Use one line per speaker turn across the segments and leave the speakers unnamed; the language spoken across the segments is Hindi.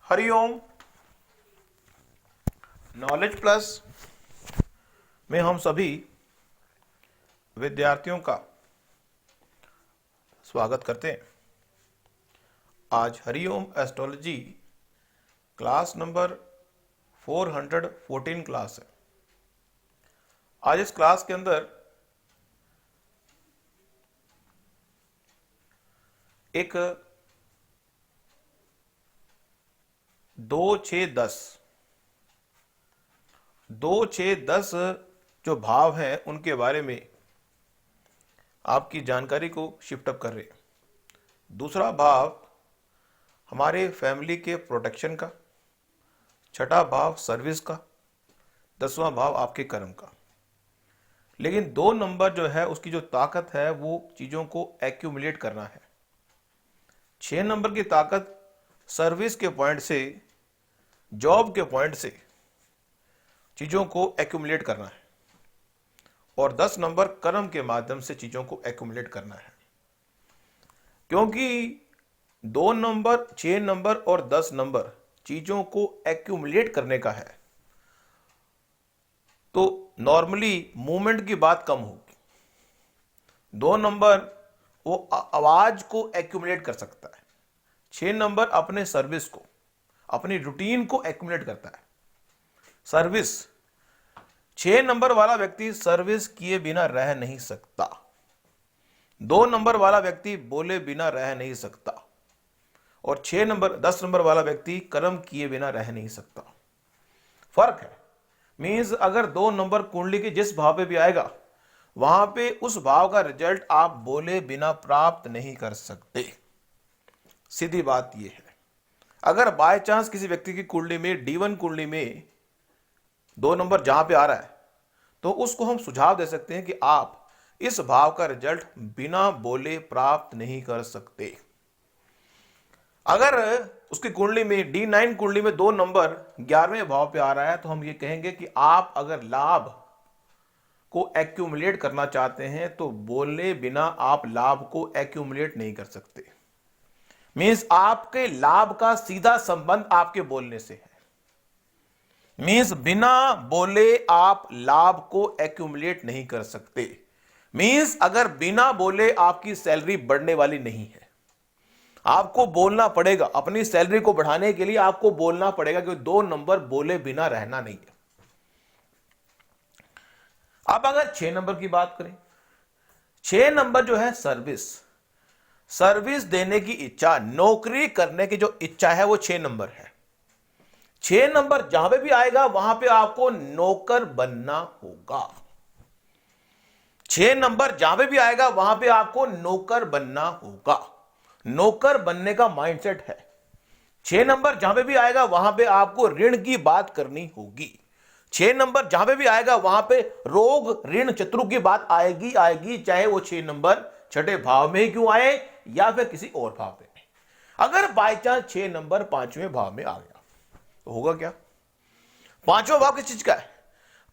हरिओम। नॉलेज प्लस में हम सभी विद्यार्थियों का स्वागत करते हैं। आज Hariom astrology class number 414 class है। आज इस क्लास के अंदर एक 2-6-10 जो भाव हैं उनके बारे में आपकी जानकारी को शिफ्ट अप कर रहे हैं। दूसरा भाव हमारे फैमिली के प्रोटेक्शन का, छठा भाव सर्विस का, 10वां भाव आपके कर्म का। लेकिन 2 नंबर जो है उसकी जो ताकत है वो चीजों को एक्यूमुलेट करना है। 6 नंबर की ताकत सर्विस के पॉइंट से, जॉब के पॉइंट से चीजों को एक्यूमुलेट करना है और 10 नंबर कर्म के माध्यम से चीजों को एक्यूमुलेट करना है। क्योंकि 2 नंबर, 6 नंबर और 10 नंबर चीजों को एक्यूमुलेट करने का है तो नॉर्मली मूवमेंट की बात कम होगी। 2 नंबर वो आवाज को एक्यूमुलेट कर सकता है। 6 नंबर अपने सर्विस को, अपनी रूटीन को एक्यूमुलेट करता है। सर्विस, 6 नंबर वाला व्यक्ति सर्विस किए बिना रह नहीं सकता। 2 नंबर वाला व्यक्ति बोले बिना रह नहीं सकता और 10 नंबर वाला व्यक्ति कर्म किए बिना रह नहीं सकता। फर्क है। मींस अगर 2 नंबर कुंडली के जिस भाव पे भी आएगा वहां पे उस भाव का रिजल्ट आप बोले बिना प्राप्त नहीं कर सकते। सीधी बात यह है। अगर बाय चांस किसी व्यक्ति की कुंडली में, D1 कुंडली में 2 नंबर जहां पे आ रहा है तो उसको हम सुझाव दे सकते हैं कि आप इस भाव का रिजल्ट बिना बोले प्राप्त नहीं कर सकते। अगर उसकी कुंडली में, D9 कुंडली में 2 नंबर 11वें भाव पे आ रहा है तो हम ये कहेंगे कि आप अगर लाभ को एक्यूमुलेट करना चाहते हैं तो बोले बिना आप लाभ को एक्यूमुलेट नहीं कर सकते। मींस आपके लाभ का सीधा संबंध आपके बोलने से है। मींस बिना बोले आप लाभ को एक्यूमुलेट नहीं कर सकते। मींस अगर बिना बोले आपकी सैलरी बढ़ने वाली नहीं है, आपको बोलना पड़ेगा। अपनी सैलरी को बढ़ाने के लिए आपको बोलना पड़ेगा कि 2 नंबर बोले बिना रहना नहीं है। अब अगर 6 नंबर की बात करें, 6 नंबर जो है सर्विस देने की इच्छा, नौकरी करने की जो इच्छा है वो 6 नंबर है। 6 नंबर जहां पे भी आएगा वहां पे आपको नौकर बनना होगा। 6 नंबर जहां पे भी आएगा वहां पे आपको नौकर बनना होगा। नौकर बनने का माइंडसेट है। 6 नंबर जहां पे भी आएगा वहां पे आपको ऋण की बात करनी होगी। 6 नंबर जहां पे भी आएगा वहां पे रोग, ऋण, शत्रु की बात आएगी, चाहे वो 6 नंबर छठे भाव में ही क्यों आए या फिर किसी और भाव में। अगर बाय चांस 6 नंबर 5वें भाव में आ गया तो होगा क्या? 5वां भाव किस चीज का है?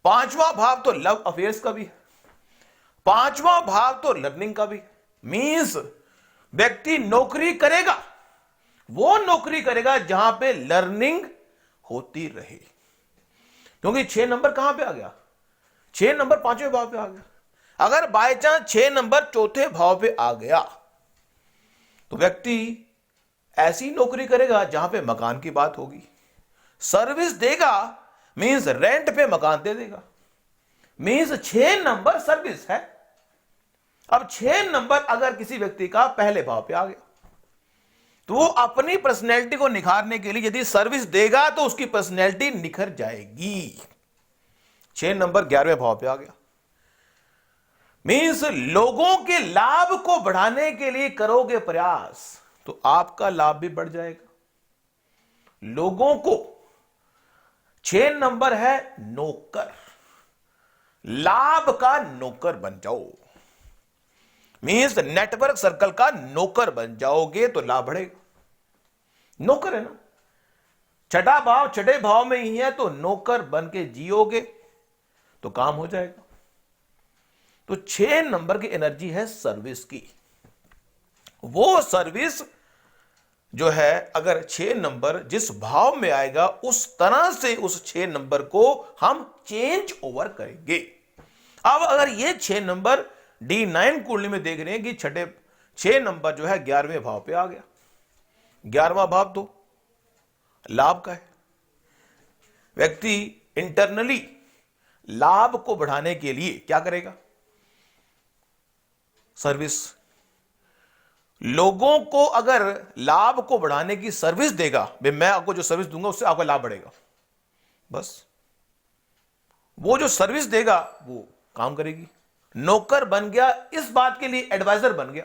5वां भाव तो लव अफेयर्स का भी है। 5वां भाव तो लर्निंग का भी है। मींस व्यक्ति नौकरी करेगा, वो नौकरी करेगा जहां पे लर्निंग होती रहे। क्योंकि 6 नंबर कहां पे आ गया? 6 नंबर 5वें भाव पे आ गया। अगर बाय चांस 6 नंबर चौथे भाव पे आ गया तो व्यक्ति ऐसी नौकरी करेगा जहां पे मकान की बात होगी। सर्विस देगा, मींस रेंट पे मकान दे देगा। मींस 6 नंबर सर्विस है। अब 6 नंबर अगर किसी व्यक्ति का पहले भाव पे आ गया तो वो अपनी पर्सनैलिटी को निखारने के लिए यदि सर्विस देगा तो उसकी पर्सनैलिटी निखर जाएगी। 6 नंबर 11वें भाव पे आ गया, मींस लोगों के लाभ को बढ़ाने के लिए करोगे प्रयास तो आपका लाभ भी बढ़ जाएगा। लोगों को 6 नंबर है नौकर, लाभ का नौकर बन जाओ। मींस नेटवर्क सर्कल का नौकर बन जाओगे तो लाभ बढ़ेगा। नौकर है ना, छठा भाव छठे भाव में ही है तो नौकर बन के जियोगे तो काम हो जाएगा। तो 6 नंबर की एनर्जी है सर्विस की। वो सर्विस जो है अगर 6 नंबर जिस भाव में आएगा उस तरह से उस 6 नंबर को हम चेंज ओवर करेंगे। अब अगर ये 6 नंबर D9 कुंडली में देख रहे हैं कि छठे 6 नंबर जो है 11वें भाव पे आ गया। 11वां भाव तो लाभ का है। व्यक्ति इंटरनली लाभ को बढ़ाने के लिए क्या करेगा? सर्विस। लोगों को अगर लाभ को बढ़ाने की सर्विस देगा, भाई मैं आपको जो सर्विस दूंगा उससे आपका लाभ बढ़ेगा, बस वो जो सर्विस देगा वो काम करेगी। नौकर बन गया, इस बात के लिए एडवाइजर बन गया।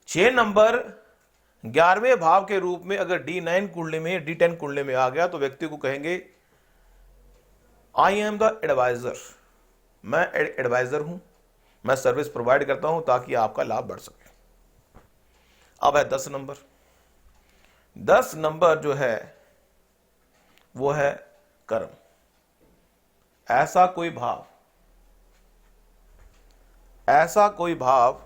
6 नंबर 11वें भाव के रूप में अगर D9 कुंडली में D10 कुंडली में आ गया तो व्यक्ति को कहेंगे आई एम द एडवाइजर, मैं एडवाइजर हूं, मैं सर्विस प्रोवाइड करता हूं ताकि आपका लाभ बढ़ सके। अब है 10 नंबर। 10 नंबर जो है वो है कर्म। ऐसा कोई भाव, ऐसा कोई भाव,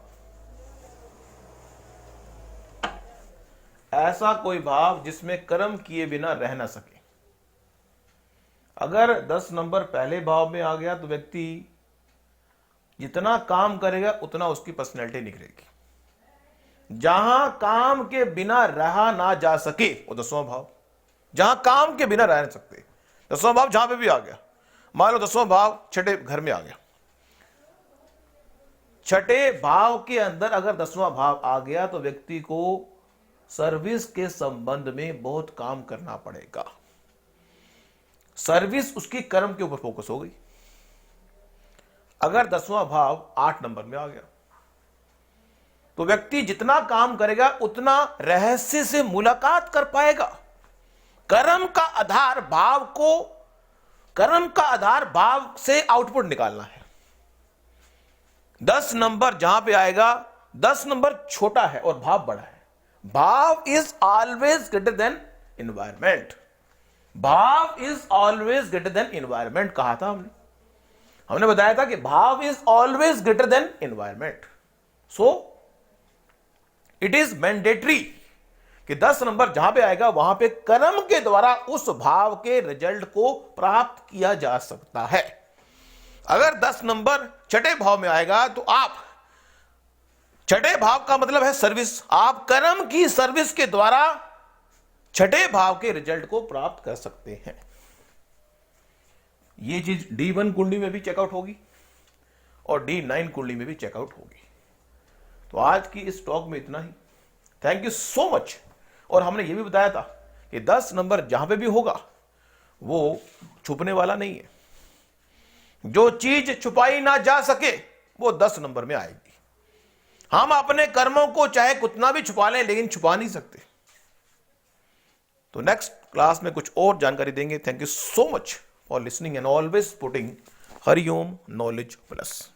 ऐसा कोई भाव जिसमें कर्म किए बिना रह ना सके। अगर 10 नंबर पहले भाव में आ गया तो व्यक्ति जितना काम करेगा उतना उसकी पर्सनैलिटी निखरेगी। जहां काम के बिना रहा ना जा सके वो 10वां भाव, जहां काम के बिना रह नहीं सकते, 10वां भाव जहां पे भी आ गया। मान लो 10वां भाव छठे घर में आ गया, छठे भाव के अंदर अगर 10वां भाव आ गया तो व्यक्ति को सर्विस के संबंध में बहुत काम करना पड़ेगा। सर्विस उसकी कर्म के ऊपर फोकस हो गई। अगर 10वां भाव 8 नंबर में आ गया तो व्यक्ति जितना काम करेगा उतना रहस्य से मुलाकात कर पाएगा। कर्म का आधार भाव को, कर्म का आधार भाव से आउटपुट निकालना है। 10 नंबर जहां पे आएगा, 10 नंबर छोटा है और भाव बड़ा है। भाव is always greater than environment. भाव is always greater than environment कहा था हमने बताया था कि भाव is always greater than environment. So it is mandatory कि 10 नंबर जहां पे आएगा वहां पे कर्म के द्वारा उस भाव के रिजल्ट को प्राप्त किया जा सकता है। अगर 10 नंबर छठे भाव में आएगा तो आप, छठे भाव का मतलब है सर्विस, आप कर्म की सर्विस के द्वारा छठे भाव के रिजल्ट को प्राप्त कर सकते हैं। ये चीज D1 कुंडली में भी चेकआउट होगी और D9 कुंडली में भी चेकआउट होगी। तो आज की इस टॉक में इतना ही। Thank you so much. और हमने ये भी बताया था कि 10 नंबर जहां पे भी होगा वो छुपने वाला नहीं है। जो चीज छुपाई ना जा सके वो 10 नंबर में आएगी। हम अपने कर्मों को चाहे कितना भी छुपा लें लेकिन छुपा नहीं सकते। तो नेक्स्ट क्लास में कुछ और जानकारी देंगे। Thank you so much for listening and always putting Hariom knowledge plus.